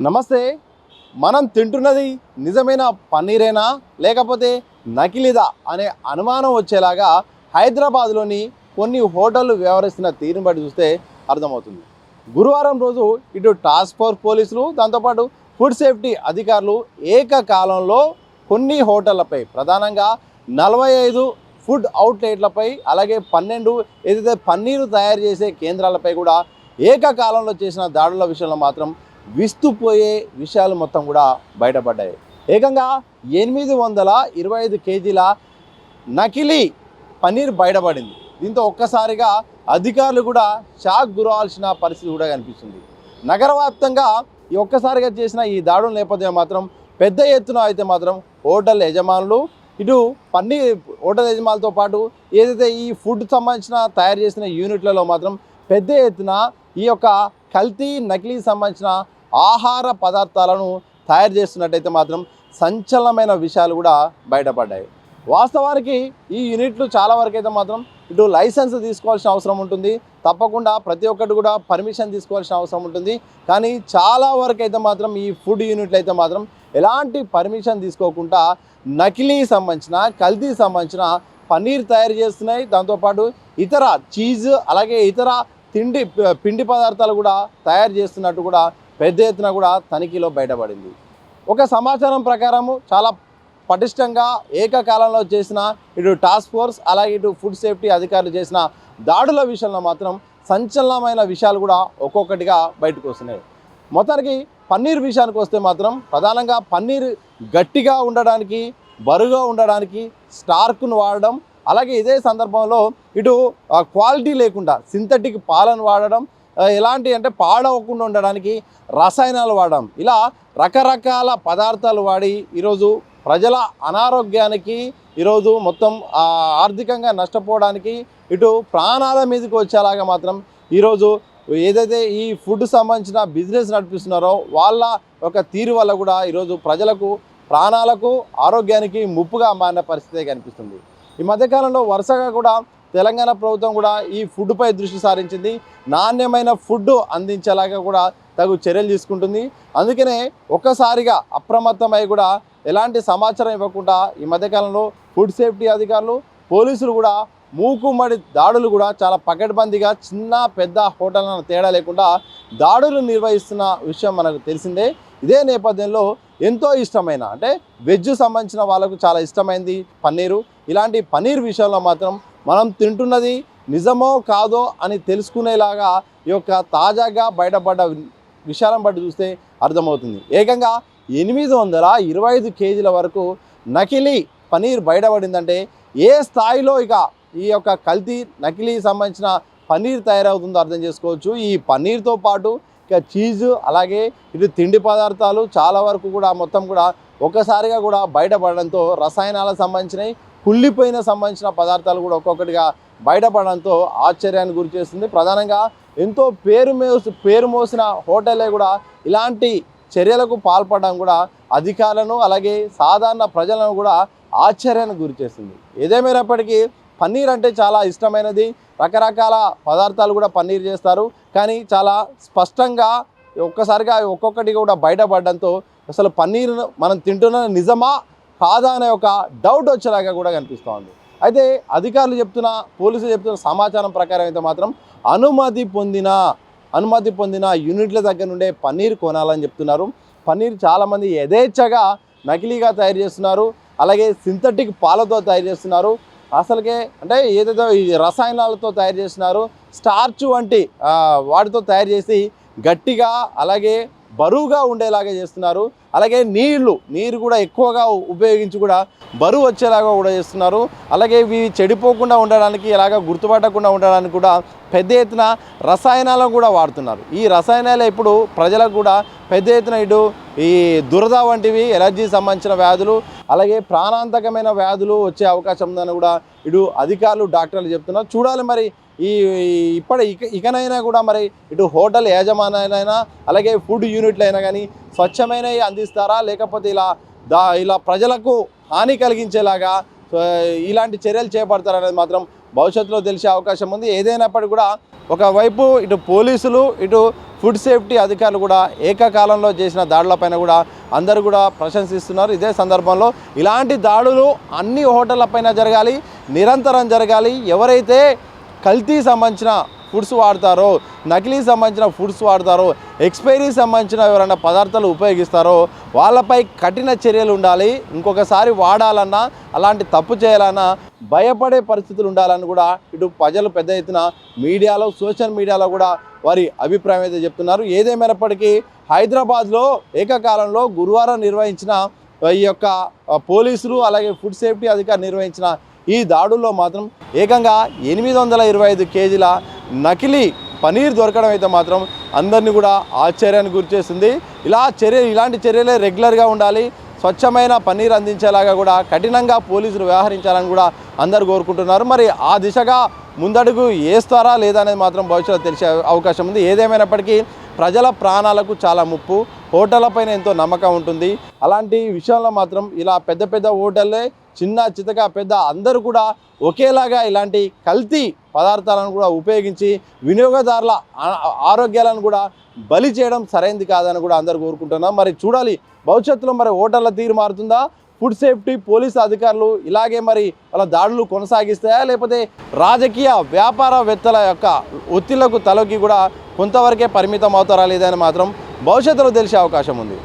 నమస్తే. మనం తింటున్నది నిజమైన పన్నీరేనా లేకపోతే నకిలీదా అనే అనుమానం వచ్చేలాగా హైదరాబాద్లోని కొన్ని హోటళ్లు వ్యవహరిస్తున్న తీరుని బట్టి చూస్తే అర్థమవుతుంది. గురువారం రోజు ఇటు టాస్క్ ఫోర్స్ పోలీసులు దాంతోపాటు ఫుడ్ సేఫ్టీ అధికారులు ఏకకాలంలో కొన్ని హోటళ్లపై ప్రధానంగా 45 ఫుడ్ అవుట్లెట్లపై అలాగే 12 ఏదైతే పన్నీరు తయారు చేసే కేంద్రాలపై కూడా ఏకకాలంలో చేసిన దాడుల విషయంలో మాత్రం విస్తుపోయే విషయాలు మొత్తం కూడా బయటపడ్డాయి. ఏకంగా 825 కేజీల నకిలీ పన్నీర్ బయటపడింది. దీంతో ఒక్కసారిగా అధికారులు కూడా షాక్ గురవాల్సిన పరిస్థితి కూడా కనిపిస్తుంది. నగర వ్యాప్తంగా ఈ ఒక్కసారిగా చేసిన ఈ దాడుల నేపథ్యం మాత్రం పెద్ద ఎత్తున అయితే మాత్రం హోటల్ యజమానులు ఇటు హోటల్ యజమానులతో పాటు ఏదైతే ఈ ఫుడ్ సంబంధించిన తయారు చేసిన యూనిట్లలో మాత్రం పెద్ద ఎత్తున ఈ యొక్క కల్తీ నకిలీ సంబంధించిన ఆహార పదార్థాలను తయారు చేస్తున్నట్టయితే మాత్రం సంచలనమైన విషయాలు కూడా బయటపడ్డాయి. వాస్తవానికి ఈ యూనిట్లు చాలా వరకు అయితే మాత్రం ఇటు లైసెన్స్ తీసుకోవాల్సిన అవసరం ఉంటుంది, తప్పకుండా ప్రతి ఒక్కటి కూడా పర్మిషన్ తీసుకోవాల్సిన అవసరం ఉంటుంది. కానీ చాలా వరకు అయితే మాత్రం ఈ ఫుడ్ యూనిట్లు అయితే మాత్రం ఎలాంటి పర్మిషన్ తీసుకోకుండా నకిలీ సంబంధించిన కల్తీ సంబంధించిన పన్నీర్ తయారు చేస్తున్నాయి. దాంతోపాటు ఇతర చీజ్ అలాగే ఇతర పిండి పదార్థాలు కూడా తయారు చేస్తున్నట్టు కూడా పెద్ద ఎత్తున కూడా తనిఖీలో బయటపడింది. ఒక సమాచారం ప్రకారము చాలా పటిష్టంగా ఏకకాలంలో చేసిన ఇటు టాస్క్ ఫోర్స్ అలాగే ఇటు ఫుడ్ సేఫ్టీ అధికారులు చేసిన దాడుల విషయంలో మాత్రం సంచలనమైన విషయాలు కూడా ఒక్కొక్కటిగా బయటకు వస్తున్నాయి. మొత్తానికి పన్నీర్ విషయానికి వస్తే మాత్రం ప్రధానంగా పన్నీర్ గట్టిగా ఉండడానికి బరువుగా ఉండడానికి స్టార్క్ను వాడడం, అలాగే ఇదే సందర్భంలో ఇటు క్వాలిటీ లేకుండా సింథటిక్ పాలను వాడడం, ఎలాంటి అంటే పాడవకుండా ఉండడానికి రసాయనాలు వాడడం, ఇలా రకరకాల పదార్థాలు వాడి ఈరోజు ప్రజల అనారోగ్యానికి ఈరోజు మొత్తం ఆర్థికంగా నష్టపోవడానికి ఇటు ప్రాణాల మీదకి వచ్చేలాగా మాత్రం ఈరోజు ఏదైతే ఈ ఫుడ్ సంబంధించిన బిజినెస్ నడిపిస్తున్నారో వాళ్ళ ఒక తీరు వల్ల కూడా ఈరోజు ప్రజలకు ప్రాణాలకు ఆరోగ్యానికి ముప్పుగా మారిన పరిస్థితి కనిపిస్తుంది. ఈ మధ్యకాలంలో వరుసగా కూడా తెలంగాణ ప్రభుత్వం కూడా ఈ ఫుడ్పై దృష్టి సారించింది. నాణ్యమైన ఫుడ్ అందించేలాగా కూడా తగు చర్యలు తీసుకుంటుంది. అందుకనే ఒక్కసారిగా అప్రమత్తమై కూడా ఎలాంటి సమాచారం ఇవ్వకుండా ఈ మధ్యకాలంలో ఫుడ్ సేఫ్టీ అధికారులు పోలీసులు కూడా మూకుమ్మడి దాడులు కూడా చాలా పకడ్బందీగా చిన్న పెద్ద హోటళ్లను తేడా లేకుండా దాడులు నిర్వహిస్తున్న విషయం మనకు తెలిసిందే. ఇదే నేపథ్యంలో ఎంతో ఇష్టమైన అంటే వెజ్ సంబంధించిన వాళ్ళకు చాలా ఇష్టమైంది పన్నీరు. ఇలాంటి పన్నీర్ విషయంలో మాత్రం మనం తింటున్నది నిజమో కాదో అని తెలుసుకునేలాగా ఈ యొక్క తాజాగా బయటపడ్డ విషయాలను బట్టి చూస్తే అర్థమవుతుంది. ఏకంగా 825 కేజీల వరకు నకిలీ పన్నీర్ బయటపడిందంటే ఏ స్థాయిలో ఇక ఈ యొక్క కల్తీ నకిలీ సంబంధించిన పన్నీర్ తయారవుతుందో అర్థం చేసుకోవచ్చు. ఈ పన్నీర్తో పాటు ఇక చీజు అలాగే ఇటు తిండి పదార్థాలు చాలా వరకు కూడా మొత్తం కూడా ఒక్కసారిగా కూడా బయటపడడంతో రసాయనాలకు సంబంధించినవి కుళ్ళిపోయిన సంబంధించిన పదార్థాలు కూడా ఒక్కొక్కటిగా బయటపడడంతో ఆశ్చర్యాన్ని గురి చేస్తుంది. ప్రధానంగా ఎంతో పేరు మోసిన హోటళ్ళే కూడా ఇలాంటి చర్యలకు పాల్పడడం కూడా అధికారులను అలాగే సాధారణ ప్రజలను కూడా ఆశ్చర్యానికి గురి చేస్తుంది. ఏదేమైనప్పటికీ పన్నీర్ అంటే చాలా ఇష్టమైనది, రకరకాల పదార్థాలు కూడా పన్నీర్ చేస్తారు. కానీ చాలా స్పష్టంగా ఒక్కసారిగా ఒక్కొక్కటి కూడా బయటపడడంతో అసలు పన్నీర్ మనం తింటున్న నిజమా కాదా అనే ఒక డౌట్ వచ్చేలాగా కూడా కనిపిస్తోంది. అయితే అధికారులు పోలీసులు చెప్తున్న సమాచారం ప్రకారం అయితే మాత్రం అనుమతి పొందిన యూనిట్ల దగ్గర నుండే పన్నీర్ కొనాలని చెప్తున్నారు. పన్నీర్ చాలామంది యథేచ్ఛగా నకిలీగా తయారు చేస్తున్నారు, అలాగే సింథటిక్ పాలతో తయారు చేస్తున్నారు. అసలుకే అంటే ఏదైతే ఈ రసాయనాలతో తయారు చేస్తున్నారు, స్టార్చ్ వంటి వాటితో తయారు చేసి గట్టిగా అలాగే బరువుగా ఉండేలాగా చేస్తున్నారు. అలాగే నీరు కూడా ఎక్కువగా ఉపయోగించి కూడా బరువు వచ్చేలాగా కూడా చేస్తున్నారు. అలాగే ఇవి చెడిపోకుండా ఉండడానికి ఎలాగ గుర్తుపట్టకుండా ఉండడానికి కూడా పెద్ద ఎత్తున రసాయనాలను కూడా వాడుతున్నారు. ఈ రసాయనాలు ఇప్పుడు ప్రజలకు కూడా పెద్ద ఎత్తున ఇటు ఈ దురద వంటివి ఎలర్జీ సంబంధించిన వ్యాధులు అలాగే ప్రాణాంతకమైన వ్యాధులు వచ్చే అవకాశం ఉందని కూడా ఇటు అధికారులు డాక్టర్లు చెప్తున్నారు. చూడాలి మరి ఇకనైనా కూడా మరి ఇటు హోటల్ యాజమాన్యాలైనా అలాగే ఫుడ్ యూనిట్లు అయినా కానీ స్వచ్ఛమైనవి అందిస్తారా, లేకపోతే ఇలా ప్రజలకు హాని కలిగించేలాగా ఇలాంటి చర్యలు చేపడతారనేది మాత్రం భవిష్యత్తులో తెలిసే అవకాశం ఉంది. ఏదైనప్పటికీ కూడా ఒకవైపు ఇటు పోలీసులు ఇటు ఫుడ్ సేఫ్టీ అధికారులు కూడా ఏకకాలంలో చేసిన దాడులపైన కూడా అందరూ కూడా ప్రశంసిస్తున్నారు. ఇదే సందర్భంలో ఇలాంటి దాడులు అన్ని హోటళ్లపైన జరగాలి, నిరంతరం జరగాలి. ఎవరైతే కల్తీ సంబంధించిన ఫుడ్స్ వాడతారో, నకిలీ సంబంధించిన ఫుడ్స్ వాడతారో, ఎక్స్పైరీ సంబంధించిన ఎవరైనా పదార్థాలు ఉపయోగిస్తారో వాళ్ళపై కఠిన చర్యలు ఉండాలి. ఇంకొకసారి వాడాలన్నా అలాంటి తప్పు చేయాలన్నా భయపడే పరిస్థితులు ఉండాలని కూడా ఇటు ప్రజలు పెద్ద ఎత్తున మీడియాలో, సోషల్ మీడియాలో కూడా వారి అభిప్రాయం అయితే చెప్తున్నారు. ఏదేమైనప్పటికీ హైదరాబాద్లో ఏకకాలంలో గురువారం నిర్వహించిన ఈ యొక్క పోలీసులు అలాగే ఫుడ్ సేఫ్టీ అధికారి నిర్వహించిన ఈ దాడుల్లో మాత్రం ఏకంగా 825 కేజీల నకిలీ పనీర్ దొరకడం అయితే మాత్రం అందరినీ కూడా ఆశ్చర్యానికి గురిచేస్తుంది. ఇలాంటి చర్యలే రెగ్యులర్గా ఉండాలి. స్వచ్ఛమైన పన్నీర్ అందించేలాగా కూడా కఠినంగా పోలీసులు వ్యవహరించాలని కూడా అందరు కోరుకుంటున్నారు. మరి ఆ దిశగా ముందడుగు వేస్తారా లేదా అనేది మాత్రం భవిష్యత్తులో తెలిసే అవకాశం ఉంది. ఏదేమైనప్పటికీ ప్రజల ప్రాణాలకు చాలా ముప్పు, హోటళ్లపైన ఎంతో నమ్మకం ఉంటుంది. అలాంటి విషయంలో మాత్రం ఇలా పెద్ద పెద్ద హోటళ్ళే చిన్న చితక పెద్ద అందరూ కూడా ఒకేలాగా ఇలాంటి కల్తీ పదార్థాలను కూడా ఉపయోగించి వినియోగదారుల ఆరోగ్యాలను కూడా బలి చేయడం సరైనది కాదని కూడా అందరూ కోరుకుంటున్నారు. మరి చూడాలి భవిష్యత్తులో మరి హోటళ్ళ తీరు మారుతుందా, ఫుడ్ సేఫ్టీ పోలీసు అధికారులు ఇలాగే మరి వాళ్ళ దాడులు కొనసాగిస్తాయా, లేకపోతే రాజకీయ వ్యాపారవేత్తల యొక్క ఒత్తిళ్లకు తలొగ్గి కూడా కొంతవరకే పరిమితం అవుతారా లేదని మాత్రం భవిష్యత్తులో తెలిసే అవకాశం ఉంది.